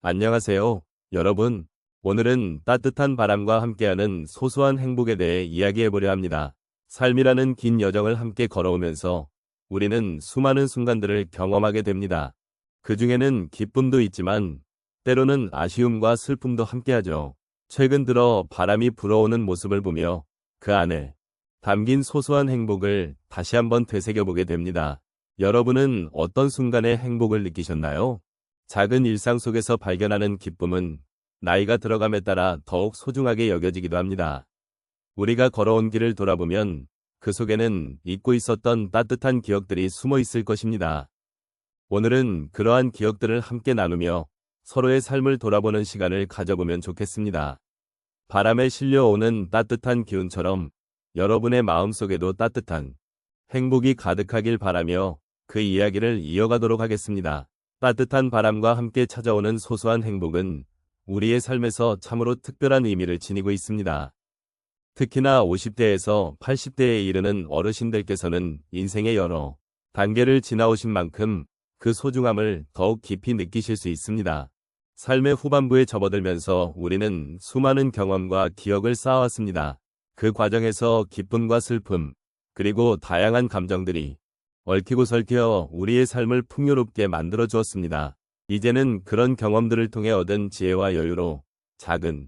안녕하세요, 여러분. 오늘은 따뜻한 바람과 함께하는 소소한 행복에 대해 이야기해보려 합니다. 삶이라는 긴 여정을 함께 걸어오면서 우리는 수많은 순간들을 경험하게 됩니다. 그 중에는 기쁨도 있지만 때로는 아쉬움과 슬픔도 함께하죠. 최근 들어 바람이 불어오는 모습을 보며 그 안에 담긴 소소한 행복을 다시 한번 되새겨보게 됩니다. 여러분은 어떤 순간에 행복을 느끼셨나요? 작은 일상 속에서 발견하는 기쁨은 나이가 들어감에 따라 더욱 소중하게 여겨지기도 합니다. 우리가 걸어온 길을 돌아보면 그 속에는 잊고 있었던 따뜻한 기억들이 숨어 있을 것입니다. 오늘은 그러한 기억들을 함께 나누며 서로의 삶을 돌아보는 시간을 가져보면 좋겠습니다. 바람에 실려오는 따뜻한 기운처럼 여러분의 마음속에도 따뜻한 행복이 가득하길 바라며 그 이야기를 이어가도록 하겠습니다. 따뜻한 바람과 함께 찾아오는 소소한 행복은 우리의 삶에서 참으로 특별한 의미를 지니고 있습니다. 특히나 50대에서 80대에 이르는 어르신들께서는 인생의 여러 단계를 지나오신 만큼 그 소중함을 더욱 깊이 느끼실 수 있습니다. 삶의 후반부에 접어들면서 우리는 수많은 경험과 기억을 쌓아왔습니다. 그 과정에서 기쁨과 슬픔, 그리고 다양한 감정들이 얽히고 설켜 우리의 삶을 풍요롭게 만들어 주었습니다. 이제는 그런 경험들을 통해 얻은 지혜와 여유로 작은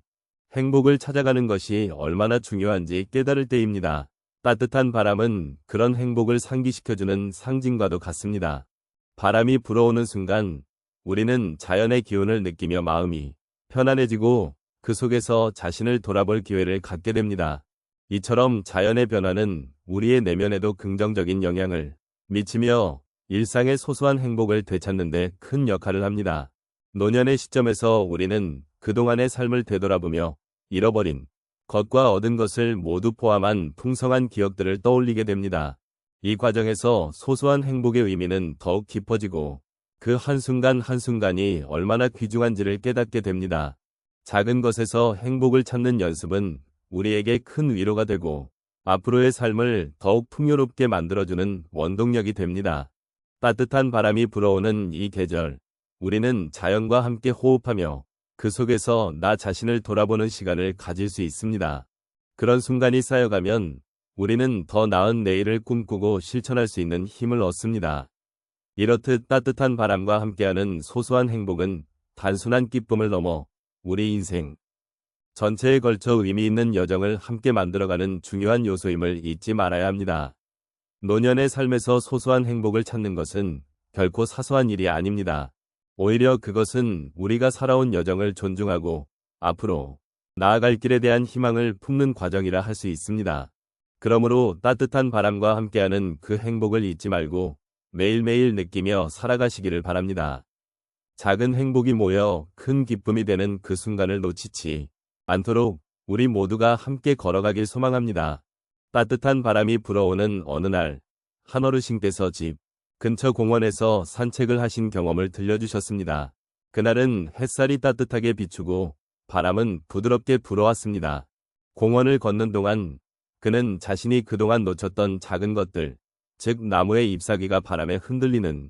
행복을 찾아가는 것이 얼마나 중요한지 깨달을 때입니다. 따뜻한 바람은 그런 행복을 상기시켜주는 상징과도 같습니다. 바람이 불어오는 순간 우리는 자연의 기운을 느끼며 마음이 편안해지고 그 속에서 자신을 돌아볼 기회를 갖게 됩니다. 이처럼 자연의 변화는 우리의 내면에도 긍정적인 영향을 미치며 일상의 소소한 행복을 되찾는 데 큰 역할을 합니다. 노년의 시점에서 우리는 그동안의 삶을 되돌아보며 잃어버린 것과 얻은 것을 모두 포함한 풍성한 기억들을 떠올리게 됩니다. 이 과정에서 소소한 행복의 의미는 더욱 깊어지고 그 한순간 한순간이 얼마나 귀중한지를 깨닫게 됩니다. 작은 것에서 행복을 찾는 연습은 우리에게 큰 위로가 되고 앞으로의 삶을 더욱 풍요롭게 만들어주는 원동력이 됩니다. 따뜻한 바람이 불어오는 이 계절, 우리는 자연과 함께 호흡하며 그 속에서 나 자신을 돌아보는 시간을 가질 수 있습니다. 그런 순간이 쌓여가면 우리는 더 나은 내일을 꿈꾸고 실천할 수 있는 힘을 얻습니다. 이렇듯 따뜻한 바람과 함께하는 소소한 행복은 단순한 기쁨을 넘어 우리 인생 전체에 걸쳐 의미 있는 여정을 함께 만들어가는 중요한 요소임을 잊지 말아야 합니다. 노년의 삶에서 소소한 행복을 찾는 것은 결코 사소한 일이 아닙니다. 오히려 그것은 우리가 살아온 여정을 존중하고 앞으로 나아갈 길에 대한 희망을 품는 과정이라 할 수 있습니다. 그러므로 따뜻한 바람과 함께하는 그 행복을 잊지 말고 매일매일 느끼며 살아가시기를 바랍니다. 작은 행복이 모여 큰 기쁨이 되는 그 순간을 놓치지 않도록 우리 모두가 함께 걸어가길 소망합니다. 따뜻한 바람이 불어오는 어느 날, 한 어르신께서 집 근처 공원에서 산책을 하신 경험을 들려주셨습니다. 그날은 햇살이 따뜻하게 비추고 바람은 부드럽게 불어왔습니다. 공원을 걷는 동안 그는 자신이 그동안 놓쳤던 작은 것들, 즉 나무의 잎사귀가 바람에 흔들리는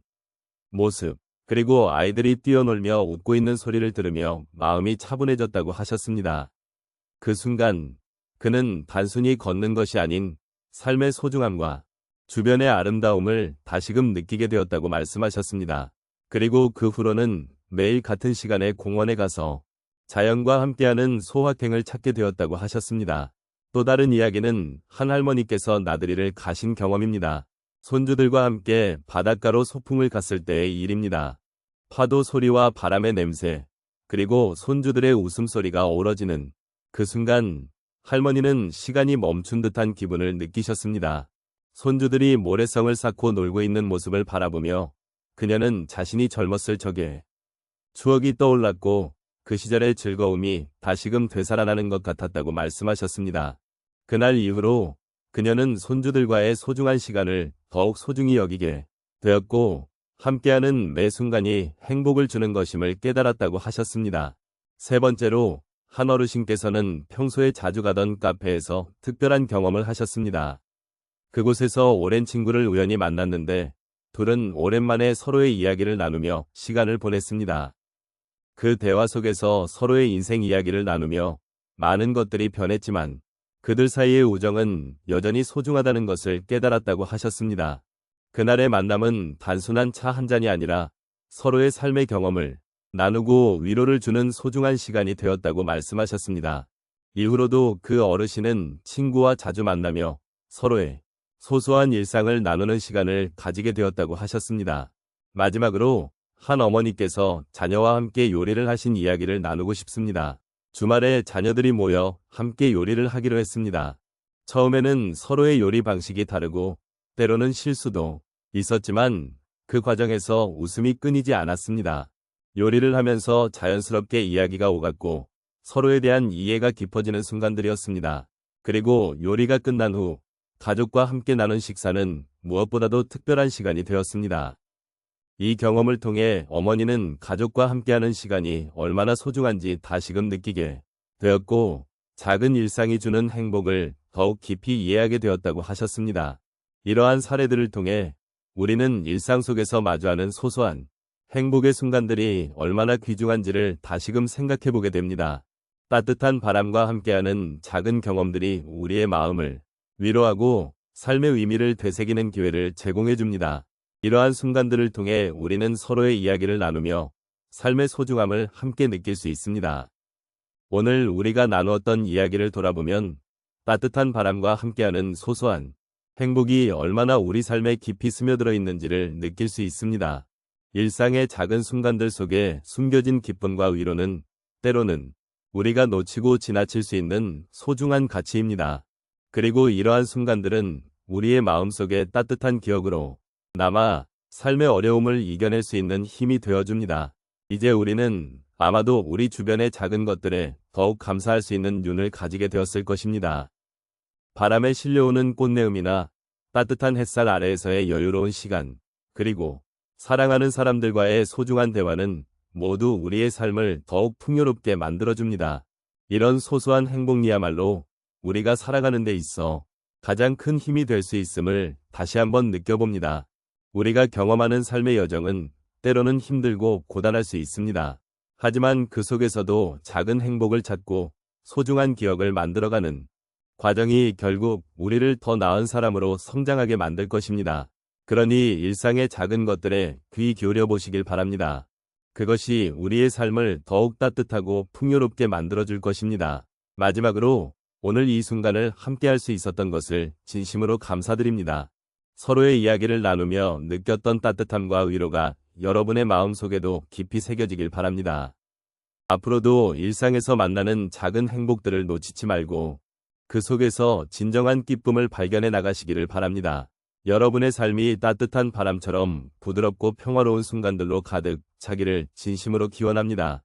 모습, 그리고 아이들이 뛰어놀며 웃고 있는 소리를 들으며 마음이 차분해졌다고 하셨습니다. 그 순간 그는 단순히 걷는 것이 아닌 삶의 소중함과 주변의 아름다움을 다시금 느끼게 되었다고 말씀하셨습니다. 그리고 그 후로는 매일 같은 시간에 공원에 가서 자연과 함께하는 소확행을 찾게 되었다고 하셨습니다. 또 다른 이야기는 한 할머니께서 나들이를 가신 경험입니다. 손주들과 함께 바닷가로 소풍을 갔을 때의 일입니다. 파도 소리와 바람의 냄새, 그리고 손주들의 웃음소리가 어우러지는 그 순간 할머니는 시간이 멈춘 듯한 기분을 느끼셨습니다. 손주들이 모래성을 쌓고 놀고 있는 모습을 바라보며 그녀는 자신이 젊었을 적에 추억이 떠올랐고 그 시절의 즐거움이 다시금 되살아나는 것 같았다고 말씀하셨습니다. 그날 이후로 그녀는 손주들과의 소중한 시간을 더욱 소중히 여기게 되었고 함께하는 매 순간이 행복을 주는 것임을 깨달았다고 하셨습니다. 세 번째로 한 어르신께서는 평소에 자주 가던 카페에서 특별한 경험을 하셨습니다. 그곳에서 오랜 친구를 우연히 만났는데 둘은 오랜만에 서로의 이야기를 나누며 시간을 보냈습니다. 그 대화 속에서 서로의 인생 이야기를 나누며 많은 것들이 변했지만 그들 사이의 우정은 여전히 소중하다는 것을 깨달았다고 하셨습니다. 그날의 만남은 단순한 차 한 잔이 아니라 서로의 삶의 경험을 나누고 위로를 주는 소중한 시간이 되었다고 말씀하셨습니다. 이후로도 그 어르신은 친구와 자주 만나며 서로의 소소한 일상을 나누는 시간을 가지게 되었다고 하셨습니다. 마지막으로 한 어머니께서 자녀와 함께 요리를 하신 이야기를 나누고 싶습니다. 주말에 자녀들이 모여 함께 요리를 하기로 했습니다. 처음에는 서로의 요리 방식이 다르고 때로는 실수도 있었지만 그 과정에서 웃음이 끊이지 않았습니다. 요리를 하면서 자연스럽게 이야기가 오갔고 서로에 대한 이해가 깊어지는 순간들이었습니다. 그리고 요리가 끝난 후 가족과 함께 나눈 식사는 무엇보다도 특별한 시간이 되었습니다. 이 경험을 통해 어머니는 가족과 함께하는 시간이 얼마나 소중한지 다시금 느끼게 되었고 작은 일상이 주는 행복을 더욱 깊이 이해하게 되었다고 하셨습니다. 이러한 사례들을 통해 우리는 일상 속에서 마주하는 소소한 행복의 순간들이 얼마나 귀중한지를 다시금 생각해 보게 됩니다. 따뜻한 바람과 함께하는 작은 경험들이 우리의 마음을 위로하고 삶의 의미를 되새기는 기회를 제공해 줍니다. 이러한 순간들을 통해 우리는 서로의 이야기를 나누며 삶의 소중함을 함께 느낄 수 있습니다. 오늘 우리가 나누었던 이야기를 돌아보면 따뜻한 바람과 함께하는 소소한 행복이 얼마나 우리 삶에 깊이 스며들어 있는지를 느낄 수 있습니다. 일상의 작은 순간들 속에 숨겨진 기쁨과 위로는 때로는 우리가 놓치고 지나칠 수 있는 소중한 가치입니다. 그리고 이러한 순간들은 우리의 마음속에 따뜻한 기억으로 남아 삶의 어려움을 이겨낼 수 있는 힘이 되어줍니다. 이제 우리는 아마도 우리 주변의 작은 것들에 더욱 감사할 수 있는 눈을 가지게 되었을 것입니다. 바람에 실려오는 꽃내음이나 따뜻한 햇살 아래에서의 여유로운 시간, 그리고 사랑하는 사람들과의 소중한 대화는 모두 우리의 삶을 더욱 풍요롭게 만들어줍니다. 이런 소소한 행복이야말로 우리가 살아가는 데 있어 가장 큰 힘이 될 수 있음을 다시 한번 느껴봅니다. 우리가 경험하는 삶의 여정은 때로는 힘들고 고단할 수 있습니다. 하지만 그 속에서도 작은 행복을 찾고 소중한 기억을 만들어가는 과정이 결국 우리를 더 나은 사람으로 성장하게 만들 것입니다. 그러니 일상의 작은 것들에 귀 기울여 보시길 바랍니다. 그것이 우리의 삶을 더욱 따뜻하고 풍요롭게 만들어줄 것입니다. 마지막으로 오늘 이 순간을 함께할 수 있었던 것을 진심으로 감사드립니다. 서로의 이야기를 나누며 느꼈던 따뜻함과 위로가 여러분의 마음속에도 깊이 새겨지길 바랍니다. 앞으로도 일상에서 만나는 작은 행복들을 놓치지 말고 그 속에서 진정한 기쁨을 발견해 나가시기를 바랍니다. 여러분의 삶이 따뜻한 바람처럼 부드럽고 평화로운 순간들로 가득 차기를 진심으로 기원합니다.